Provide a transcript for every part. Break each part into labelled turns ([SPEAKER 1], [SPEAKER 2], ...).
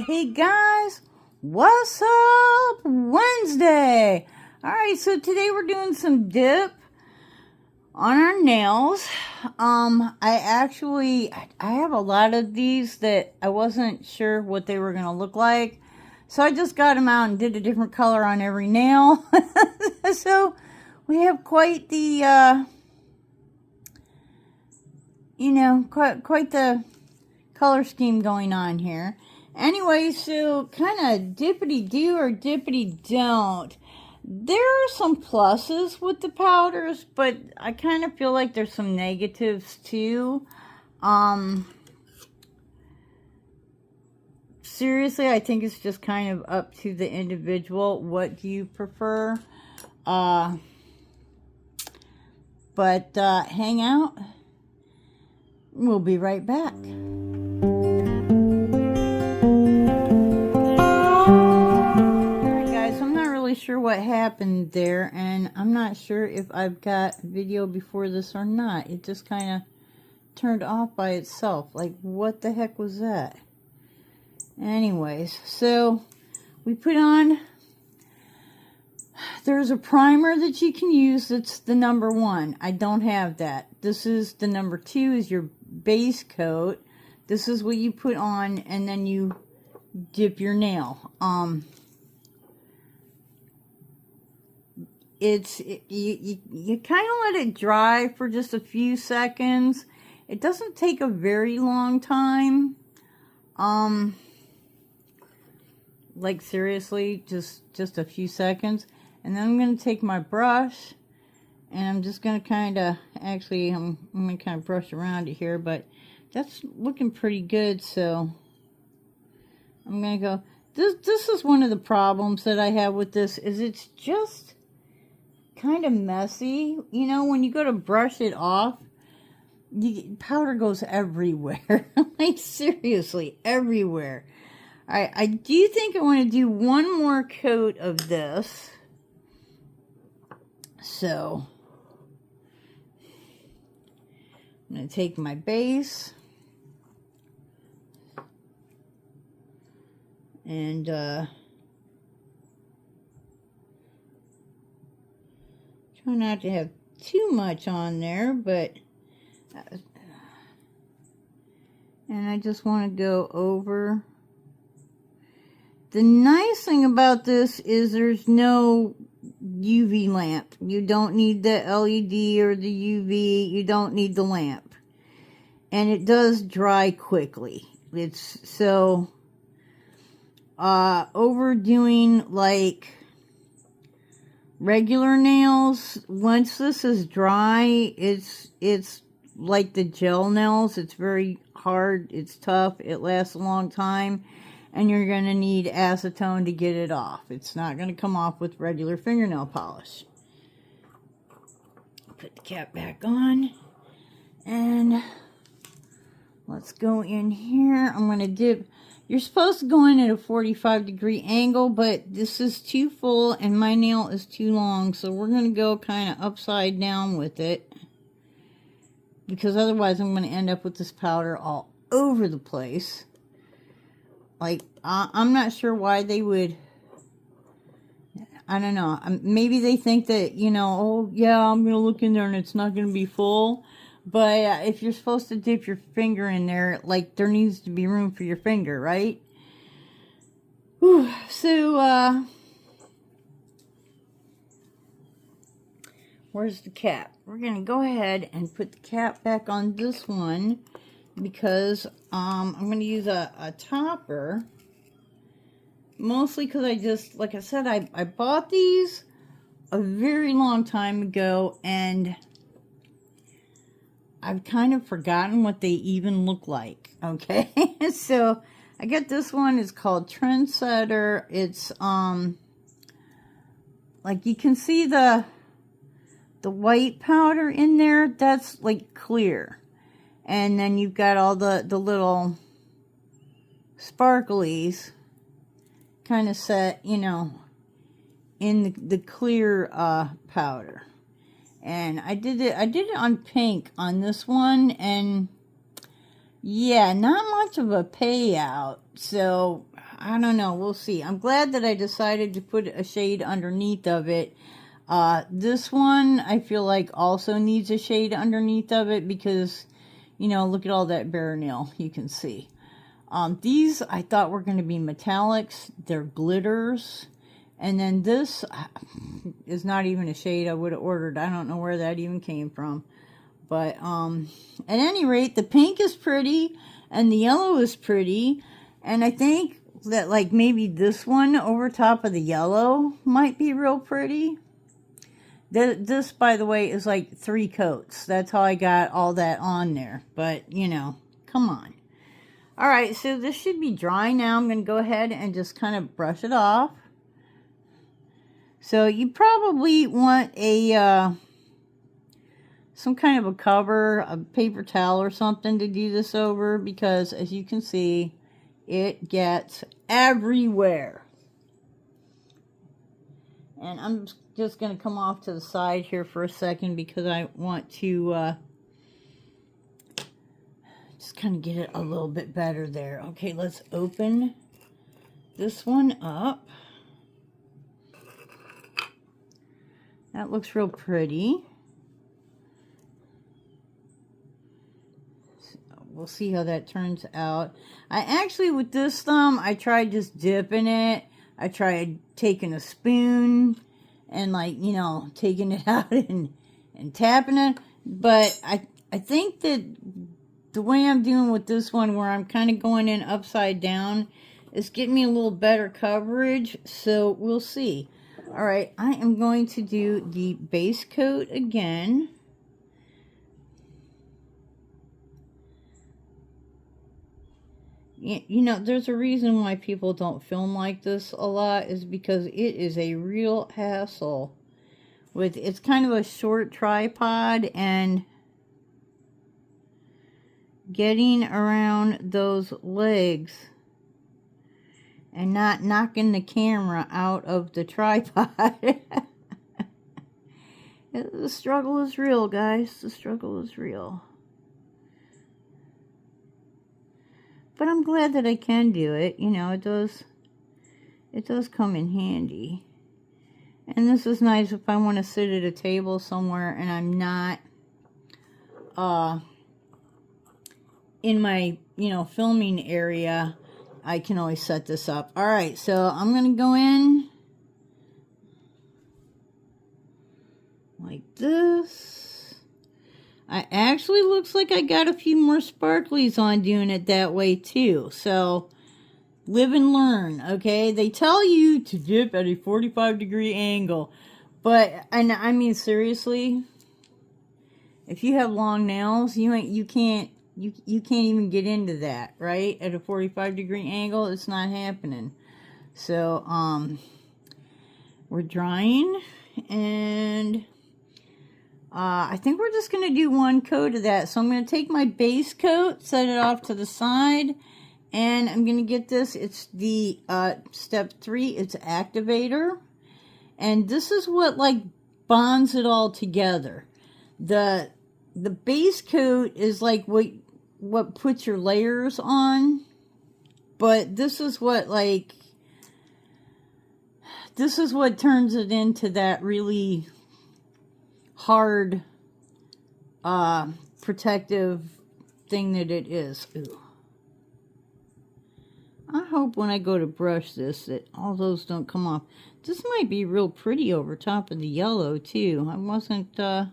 [SPEAKER 1] Hey guys, what's up? Wednesday. Alright, so today we're doing some dip on our nails. I have a lot of these that I wasn't sure what they were going to look like. So I just got them out and did a different color on every nail. So we have quite the, quite the color scheme going on here. Anyway, so kind of dippity-do or dippity-don't. There are some pluses with the powders, but I kind of feel like there's some negatives too. Seriously, I think it's just kind of up to the individual. What do you prefer? But hang out. We'll be right back. Sure what happened there, and I'm not sure if I've got video before this or not. It just kind of turned off by itself. Like, what the heck was that? Anyways, so we put on, there's a primer that you can use that's the number 1. I don't have that. This is the number 2, is your base coat. This is what you put on and then you dip your nail. You kind of let it dry for just a few seconds. It doesn't take a very long time. Like seriously, just a few seconds. And then I'm going to take my brush and I'm just going to kind of, actually I'm going to kind of brush around it here, but that's looking pretty good. So I'm going to go, this is one of the problems that I have with this, is it's just kind of messy. You know, when you go to brush it off, powder goes everywhere. Like, seriously, everywhere. Alright, I do think I want to do one more coat of this. So, I'm going to take my base. And, try not to have too much on there, but and I just want to go over. The nice thing about this is there's no UV lamp. You don't need the LED or the UV. You don't need the lamp. And it does dry quickly. It's so overdoing like regular nails, once this is dry, it's like the gel nails. It's very hard, it's tough, it lasts a long time, and you're going to need acetone to get it off. It's not going to come off with regular fingernail polish. Put the cap back on, and let's go in here. I'm going to dip. You're supposed to go in at a 45-degree angle, but this is too full and my nail is too long. So we're going to go kind of upside down with it, because otherwise I'm going to end up with this powder all over the place. Like, I'm not sure why they would, I don't know. Maybe they think that, you know, oh yeah, I'm going to look in there and it's not going to be full. But if you're supposed to dip your finger in there, like, there needs to be room for your finger, right? Whew. So, where's the cap? We're going to go ahead and put the cap back on this one, because I'm going to use a topper. Mostly because I just, like I said, I bought these a very long time ago, and I've kind of forgotten what they even look like, okay? So, I got this one. It's called Trendsetter. It's, like, you can see the white powder in there. That's, like, clear. And then you've got all the little sparklies kind of set, you know, in the clear, powder. And I did it on pink on this one, and yeah, not much of a payout. So I don't know. We'll see. I'm glad that I decided to put a shade underneath of it. This one, I feel like also needs a shade underneath of it because, you know, look at all that bare nail you can see. These I thought were going to be metallics. They're glitters. And then this is not even a shade I would have ordered. I don't know where that even came from. But at any rate, the pink is pretty and the yellow is pretty. And I think that like maybe this one over top of the yellow might be real pretty. This, by the way, is like 3 coats. That's how I got all that on there. But, you know, come on. All right, so this should be dry now. I'm going to go ahead and just kind of brush it off. So you probably want a some kind of a cover, a paper towel or something to do this over because, as you can see, it gets everywhere. And I'm just going to come off to the side here for a second because I want to just kind of get it a little bit better there. Okay, let's open this one up. That looks real pretty. So we'll see how that turns out. I actually, with this thumb, I tried just dipping it. I tried taking a spoon and, like, you know, taking it out and tapping it. But I think that the way I'm doing with this one, where I'm kind of going in upside down, is getting me a little better coverage. So we'll see. All right, I am going to do the base coat again. You know, there's a reason why people don't film like this a lot, is because it is a real hassle. It's kind of a short tripod, and getting around those legs and not knocking the camera out of the tripod. The struggle is real, guys. The struggle is real. But I'm glad that I can do it. You know, it does come in handy. And this is nice if I want to sit at a table somewhere and I'm not in my, you know, filming area. I can always set this up. All right, so I'm going to go in like this. I actually looks like I got a few more sparklies on doing it that way too. So live and learn, okay? They tell you to dip at a 45-degree angle. But, and I mean, seriously, if you have long nails, you can't even get into that, right? At a 45-degree angle, it's not happening. So, we're drying, and I think we're just going to do 1 coat of that. So I'm going to take my base coat, set it off to the side, and I'm going to get this. It's the step 3. It's activator, and this is what like bonds it all together. The base coat is like what puts your layers on, but this is what turns it into that really hard protective thing that it is. Ooh. I hope when I go to brush this that all those don't come off. This might be real pretty over top of the yellow too. I wasn't I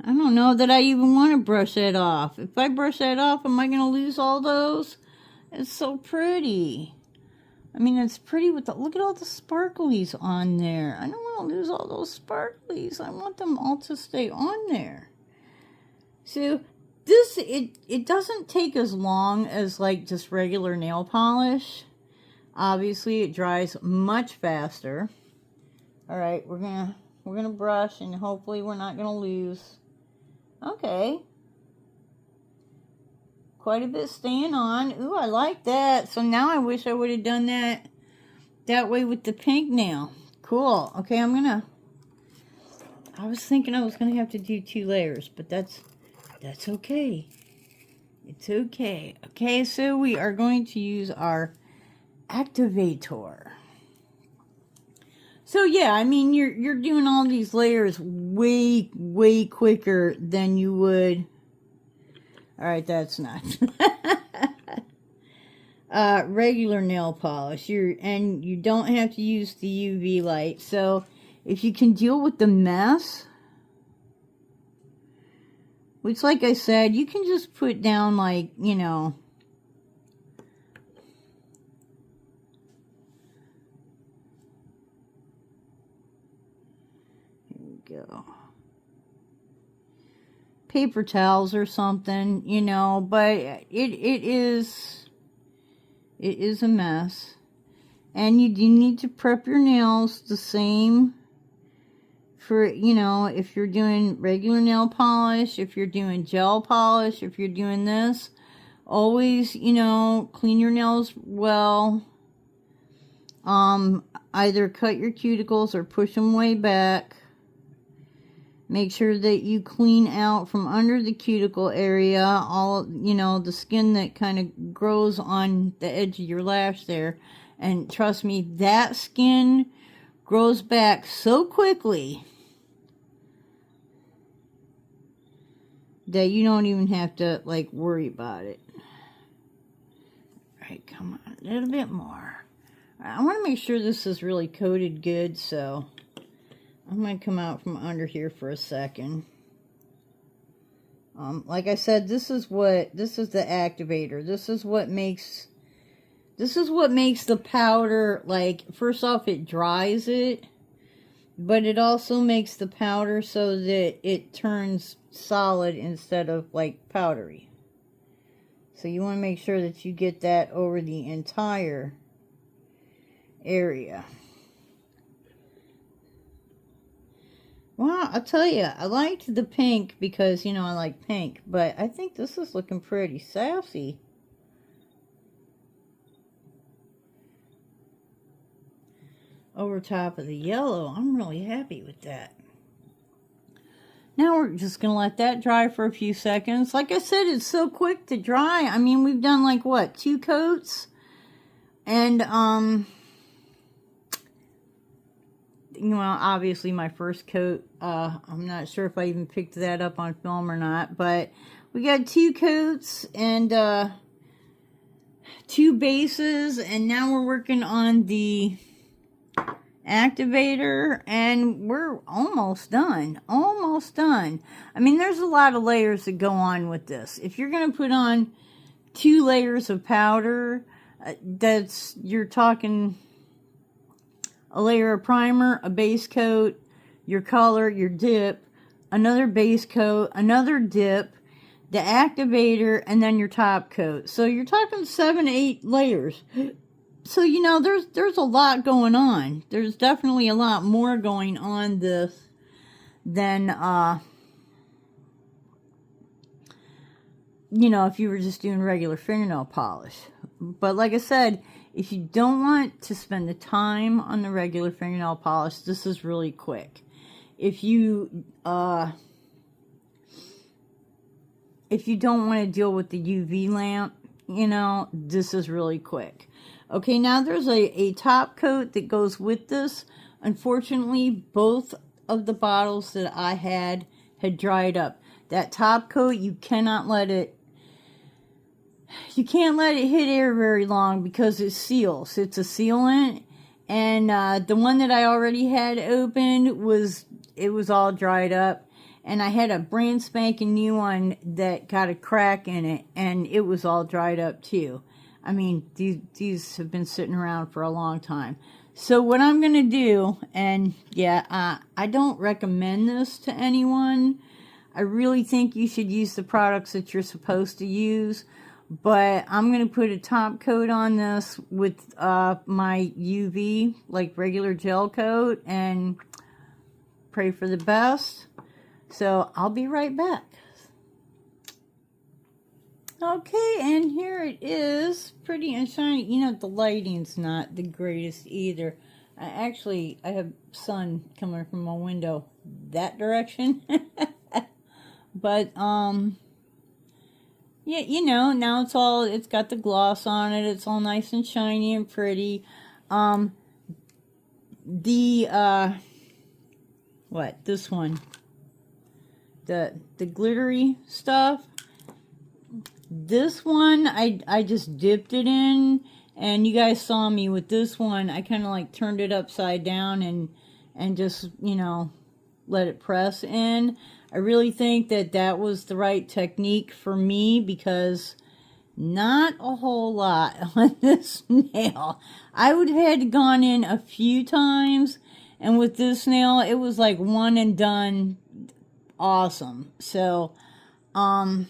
[SPEAKER 1] don't know that I even want to brush that off. If I brush that off, am I going to lose all those? It's so pretty. I mean, it's pretty with the, look at all the sparklies on there. I don't want to lose all those sparklies. I want them all to stay on there. So, this, it doesn't take as long as like just regular nail polish. Obviously, it dries much faster. All right, we're gonna brush, and hopefully we're not gonna lose. Okay. Quite a bit staying on. Ooh, I like that. So now I wish I would have done that way with the pink nail. Cool. Okay, I was thinking I was gonna have to do 2 layers, but that's okay. It's okay. Okay, so we are going to use our activator. So yeah, I mean, you're doing all these layers way quicker than you would. All right, that's not regular nail polish. And you don't have to use the UV light. So if you can deal with the mess, which, like I said, you can just put down, like, you know, go. Paper towels or something, you know, but it is a mess. And you do need to prep your nails the same for, you know, if you're doing regular nail polish, if you're doing gel polish, if you're doing this, always, you know, clean your nails well. Either cut your cuticles or push them way back. Make sure that you clean out from under the cuticle area, all, you know, the skin that kind of grows on the edge of your lash there. And trust me, that skin grows back so quickly that you don't even have to, like, worry about it. All right, come on, a little bit more. I want to make sure this is really coated good, so I'm going to come out from under here for a second. Like I said, this is the activator. This is what makes the powder, like, first off, it dries it, but it also makes the powder so that it turns solid instead of, like, powdery. So you want to make sure that you get that over the entire area. Well, I'll tell you, I liked the pink because, you know, I like pink, but I think this is looking pretty sassy. Over top of the yellow, I'm really happy with that. Now we're just going to let that dry for a few seconds. Like I said, it's so quick to dry. I mean, we've done, like, what, 2 coats? And, you know, obviously my first coat, I'm not sure if I even picked that up on film or not, but we got 2 coats and 2 bases, and now we're working on the activator, and we're almost done. Almost done. I mean, there's a lot of layers that go on with this. If you're going to put on 2 layers of powder, you're talking a layer of primer, a base coat, your color, your dip, another base coat, another dip, the activator, and then your top coat. So you're talking 7, 8 layers. So, you know, there's a lot going on. There's definitely a lot more going on this than, you know, if you were just doing regular fingernail polish. But like I said, if you don't want to spend the time on the regular fingernail polish, this is really quick. If you don't want to deal with the UV lamp, you know, this is really quick. Okay, now there's a top coat that goes with this. Unfortunately, both of the bottles that I had dried up. That top coat, you can't let it hit air very long because it seals. It's a sealant. And the one that I already had opened was all dried up. And I had a brand spanking new one that got a crack in it, and it was all dried up too. I mean, these have been sitting around for a long time. So what I'm going to do, and yeah, I don't recommend this to anyone. I really think you should use the products that you're supposed to use. But I'm going to put a top coat on this with my UV, like regular gel coat, and pray for the best. So I'll be right back. Okay, and here it is, pretty and shiny. You know, the lighting's not the greatest either. I have sun coming from my window that direction. But, yeah, you know, now it's got the gloss on it. It's all nice and shiny and pretty. The, what, this one? The glittery stuff. This one, I just dipped it in, and you guys saw me with this one. I kind of like turned it upside down and just, you know, let it press in. I really think that was the right technique for me, because not a whole lot on this nail. I would have had to gone in a few times, and with this nail, it was like one and done. Awesome. So, I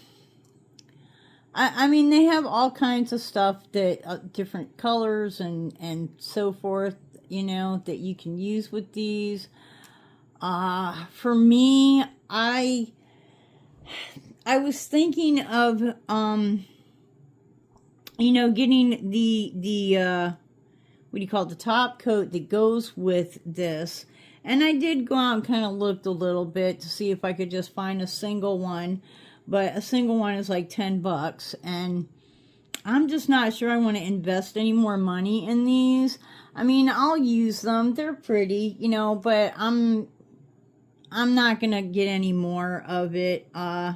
[SPEAKER 1] mean, they have all kinds of stuff that, different colors and so forth, you know, that you can use with these. For me, I was thinking of, you know, getting the what do you call it, the top coat that goes with this. And I did go out and kind of looked a little bit to see if I could just find a single one. But a single one is like $10. And I'm just not sure I want to invest any more money in these. I mean, I'll use them. They're pretty, you know, but I'm not going to get any more of it. I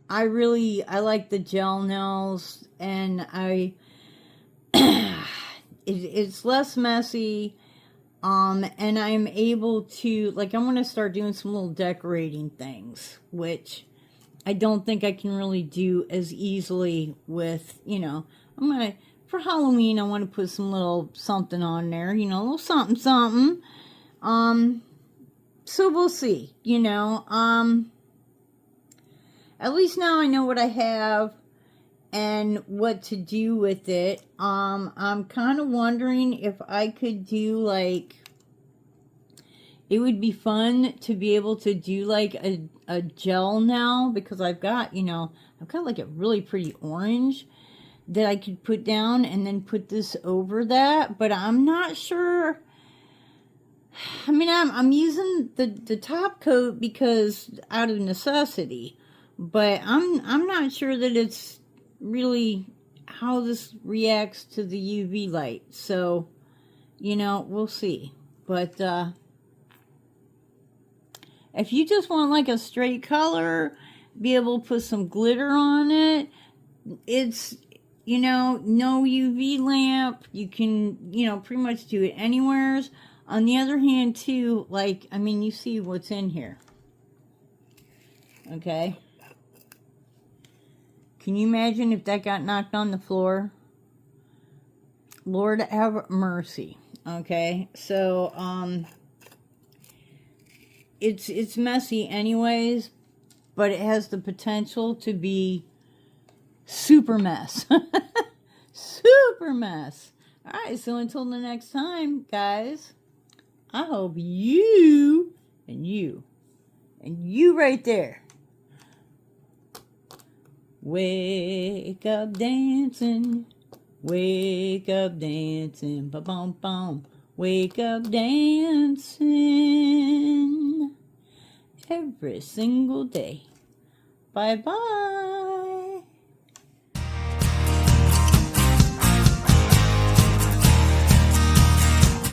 [SPEAKER 1] like the gel nails, and it's less messy. And I'm able to, like, I'm going to start doing some little decorating things, which I don't think I can really do as easily with, you know, for Halloween, I want to put some little something on there, you know, a little something, something. So we'll see, you know, at least now I know what I have and what to do with it. I'm kind of wondering if I could do, like, it would be fun to be able to do like a gel now, because I've got, you know, I've got like a really pretty orange that I could put down and then put this over that, but I'm not sure. I mean, I'm using the top coat because out of necessity, but I'm not sure that it's really how this reacts to the UV light. So, you know, we'll see. But if you just want like a straight color, be able to put some glitter on it, it's, you know, no UV lamp. You can, you know, pretty much do it anywheres. On the other hand, too, like, I mean, you see what's in here. Okay. Can you imagine if that got knocked on the floor? Lord have mercy. Okay. So, it's messy anyways, but it has the potential to be super mess. Super mess. Alright, so until the next time, guys, I hope you and you right there wake up dancing, ba-bum-bum, wake up dancing every single day. Bye-bye.